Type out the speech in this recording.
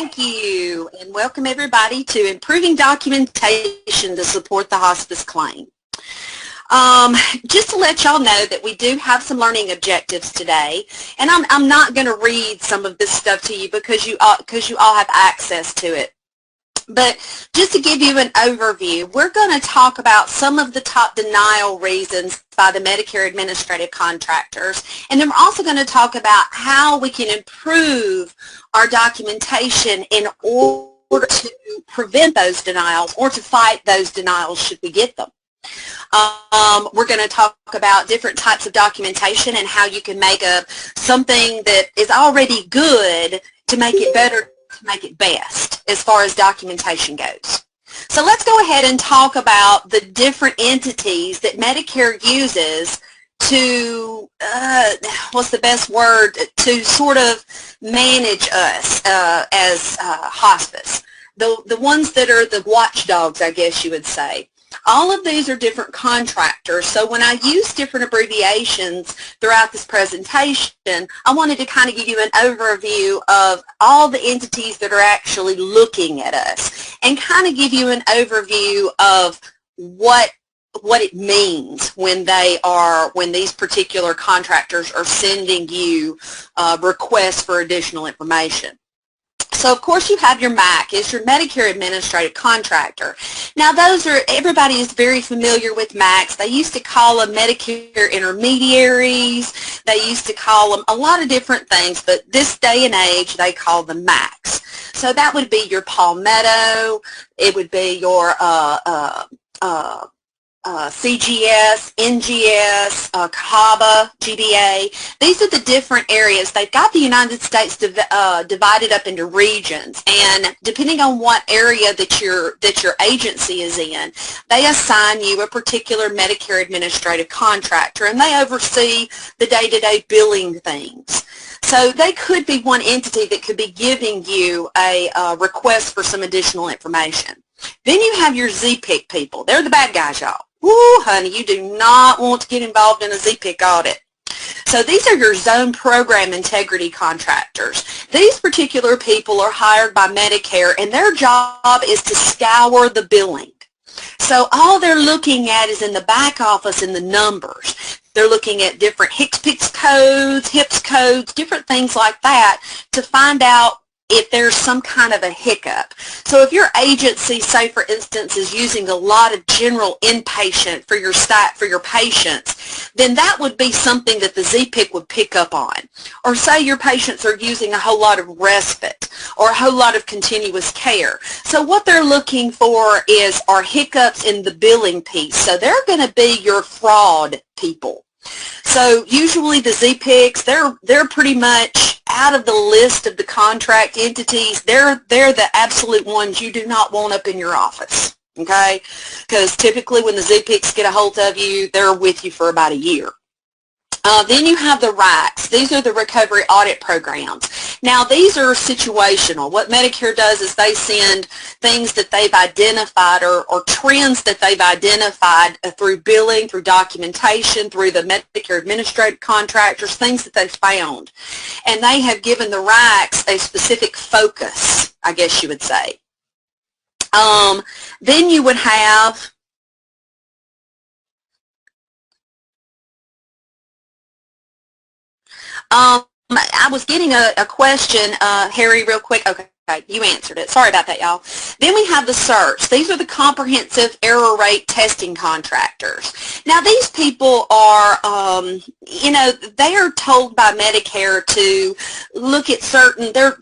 Thank you, and welcome everybody to Improving Documentation to Support the Hospice Claim. Just to let y'all know that we do have some learning objectives today, and I'm not going to read some of this stuff to you because you all have access to it. But just to give you an overview, we're going to talk about some of the top denial reasons by the Medicare Administrative Contractors, and then we're also going to talk about how we can improve our documentation in order to prevent those denials or to fight those denials should we get them. We're going to talk about different types of documentation and how you can make something that is already good to make it better, to make it best as far as documentation goes. So let's go ahead and talk about the different entities that Medicare uses to, what's the best word, to sort of manage us as hospice. The ones that are the watchdogs, I guess you would say. All of these are different contractors, so when I use different abbreviations throughout this presentation, I wanted to kind of give you an overview of all the entities that are actually looking at us and kind of give you an overview of what it means when these particular contractors are sending you requests for additional information. So of course you have your MAC, it's your Medicare Administrative Contractor. Now everybody is very familiar with MACs. They used to call them Medicare intermediaries. They used to call them a lot of different things, but this day and age they call them MACs. So that would be your Palmetto, it would be your CGS, NGS, CABA, GBA. These are the different areas. They've got the United States divided up into regions, and depending on what area that your agency is in, they assign you a particular Medicare Administrative Contractor, and they oversee the day-to-day billing things. So they could be one entity that could be giving you a request for some additional information. Then you have your ZPIC people. They're the bad guys, y'all. Woo, honey, you do not want to get involved in a ZPIC audit. So these are your Zone Program Integrity Contractors. These particular people are hired by Medicare, and their job is to scour the billing. So all they're looking at is in the back office in the numbers. They're looking at different HCPCS codes, HIPS codes, different things like that to find out if there's some kind of a hiccup. So if your agency, say for instance, is using a lot of general inpatient for your staff, for your patients, then that would be something that the ZPIC would pick up on. Or say your patients are using a whole lot of respite or a whole lot of continuous care. So what they're looking for are hiccups in the billing piece. So they're going to be your fraud people. So usually the ZPICs, they're pretty much out of the list of the contract entities. They're the absolute ones you do not want up in your office, okay? Because typically when the ZPICs get a hold of you, they're with you for about a year. Then you have the RACs. These are the Recovery Audit Programs. Now these are situational. What Medicare does is they send things that they've identified or trends that they've identified through billing, through documentation, through the Medicare Administrative Contractors, things that they've found. And they have given the RACs a specific focus, I guess you would say. Then you would have I was getting a question, Harry, real quick. Okay, you answered it. Sorry about that, y'all. Then we have the CERTs. These are the Comprehensive Error Rate Testing Contractors. Now, these people are, they are told by Medicare to look at certain, they're